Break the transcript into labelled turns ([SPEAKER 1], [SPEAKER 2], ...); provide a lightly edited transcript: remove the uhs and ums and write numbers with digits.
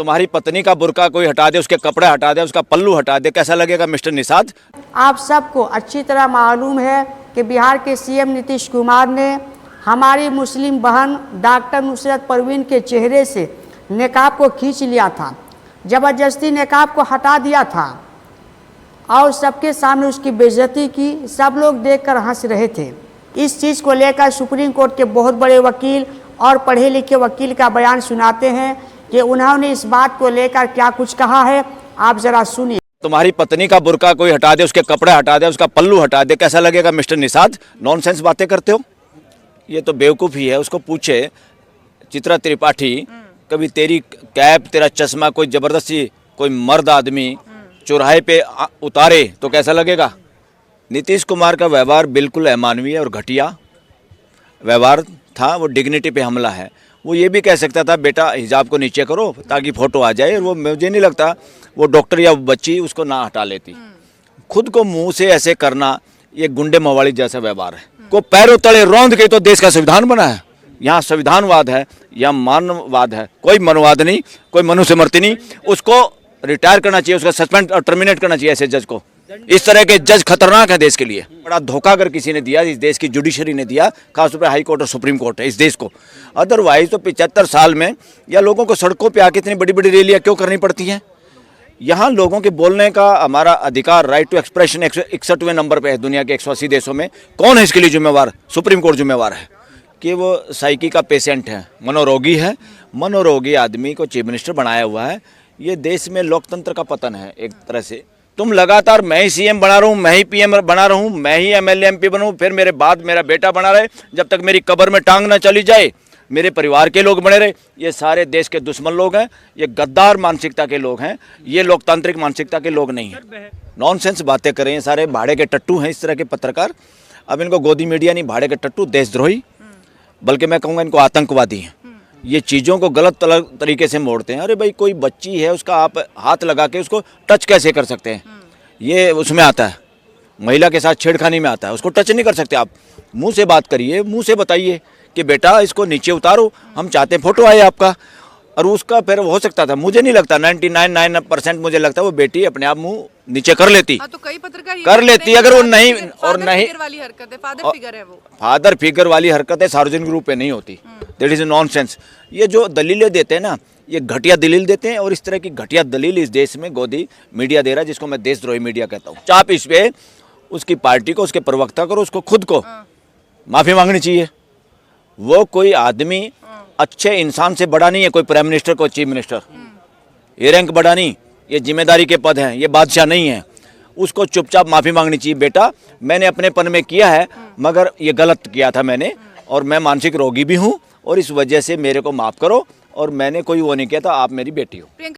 [SPEAKER 1] तुम्हारी पत्नी का बुर्का कोई हटा दे, उसके कपड़े हटा दे, उसका पल्लू हटा दे, कैसा लगेगा मिस्टर निषाद?
[SPEAKER 2] आप सबको अच्छी तरह मालूम है कि बिहार के सीएम नीतीश कुमार ने हमारी मुस्लिम बहन डॉक्टर नुसरत परवीन के चेहरे से निकाब को खींच लिया था, ज़बरदस्ती निकाब को हटा दिया था और सबके सामने उसकी बेइज्जती की। सब लोग देखकर हंस रहे थे। इस चीज़ को लेकर सुप्रीम कोर्ट के बहुत बड़े वकील और पढ़े लिखे वकील का बयान सुनाते हैं कि उन्होंने इस बात को लेकर क्या कुछ कहा है, आप ज़रा सुनिए।
[SPEAKER 1] तुम्हारी पत्नी का बुर्का कोई हटा दे, उसके कपड़े हटा दे, उसका पल्लू हटा दे, कैसा लगेगा मिस्टर निषाद? नॉनसेंस बातें करते हो। ये तो बेवकूफ़ी है। उसको पूछे चित्रा त्रिपाठी, कभी तेरी कैप, तेरा चश्मा कोई ज़बरदस्ती कोई मर्द आदमी चौराहे पे उतारे तो कैसा लगेगा? नीतीश कुमार का व्यवहार बिल्कुल अमानवीय और घटिया व्यवहार था। वो डिग्निटी पे हमला है। वो ये भी कह सकता था बेटा हिजाब को नीचे करो ताकि फ़ोटो आ जाए, और वो मुझे नहीं लगता वो डॉक्टर या बच्ची उसको ना हटा लेती। खुद को मुंह से ऐसे करना ये गुंडे मवाली जैसा व्यवहार है। को पैरों तले रौंद के तो देश का संविधान बना है। यहाँ संविधानवाद है या मानववाद है, कोई मनवाद नहीं, कोई मनुस्मृति नहीं। उसको रिटायर करना चाहिए, उसका सस्पेंड और टर्मिनेट करना चाहिए ऐसे जज को। इस तरह के जज खतरनाक है देश के लिए। बड़ा धोखा अगर किसी ने दिया, इस देश की जुडिशरी ने दिया, खासतौर पर हाई कोर्ट और सुप्रीम कोर्ट है इस देश को। अदरवाइज तो 75 साल में या लोगों को सड़कों पे आके इतनी बड़ी बड़ी रैलियां क्यों करनी पड़ती हैं? यहाँ लोगों के बोलने का हमारा अधिकार, राइट टू एक्सप्रेशन 61वें नंबर पे है दुनिया के 180 देशों में। कौन है इसके लिए जिम्मेवार? सुप्रीम कोर्ट जिम्मेवार है कि वो साइकी का पेशेंट है, मनोरोगी है। मनोरोगी आदमी को चीफ मिनिस्टर बनाया हुआ है। ये देश में लोकतंत्र का पतन है एक तरह से। तुम लगातार मैं ही सीएम बना रहा हूँ, मैं ही पीएम बना रहा हूँ, मैं ही एमएलए एमपी बनूँ, फिर मेरे बाद मेरा बेटा बना रहे, जब तक मेरी कब्र में टांग ना चली जाए, मेरे परिवार के लोग बने रहे। ये सारे देश के दुश्मन लोग हैं, ये गद्दार मानसिकता के लोग हैं, ये लोकतांत्रिक मानसिकता के लोग नहीं हैं। नॉनसेंस बातें करें, सारे भाड़े के टट्टू हैं इस तरह के पत्रकार। अब इनको गोदी मीडिया नहीं, भाड़े के टट्टू, देशद्रोही, बल्कि मैं कहूँगा इनको आतंकवादी हैं। ये चीज़ों को गलत तरीके से मोड़ते हैं। अरे भाई कोई बच्ची है, उसका आप हाथ लगा के उसको टच कैसे कर सकते हैं? ये उसमें आता है, महिला के साथ छेड़खानी में आता है। उसको टच नहीं कर सकते आप। मुंह से बात करिए, मुंह से बताइए कि बेटा इसको नीचे उतारो, हम चाहते हैं फ़ोटो आए आपका। और उसका फिर हो सकता था, मुझे नहीं लगता 99% मुझे लगता है वो बेटी अपने आप मुंह नीचे कर लेती।
[SPEAKER 3] तो कई पत्रकार
[SPEAKER 1] कर लेती अगर वो नहीं, और नहीं
[SPEAKER 3] वाली हरकत है, फादर फिगर है वो।
[SPEAKER 1] फादर फिगर वाली हरकतें सार्वजनिक रूप पे नहीं होती। That is nonsense. ये जो दलीलें देते हैं ना, ये घटिया दलील देते हैं, और इस तरह की घटिया दलील इस देश में गोदी मीडिया दे रहा है, जिसको मैं देशद्रोही मीडिया कहता हूँ। चाप इस पे उसकी पार्टी को, उसके प्रवक्ता को, उसको खुद को माफ़ी मांगनी चाहिए। वो कोई आदमी अच्छे इंसान से बड़ा नहीं है, कोई प्राइम मिनिस्टर, कोई चीफ मिनिस्टर। ये रैंक बड़ा नहीं, ये जिम्मेदारी के पद हैं, ये बादशाह नहीं है। उसको चुपचाप माफ़ी मांगनी चाहिए, बेटा मैंने अपनेपन में किया है मगर ये गलत किया था मैंने, और मैं मानसिक रोगी भी हूँ, और इस वजह से मेरे को माफ़ करो, और मैंने कोई वो नहीं किया था, आप मेरी बेटी हो।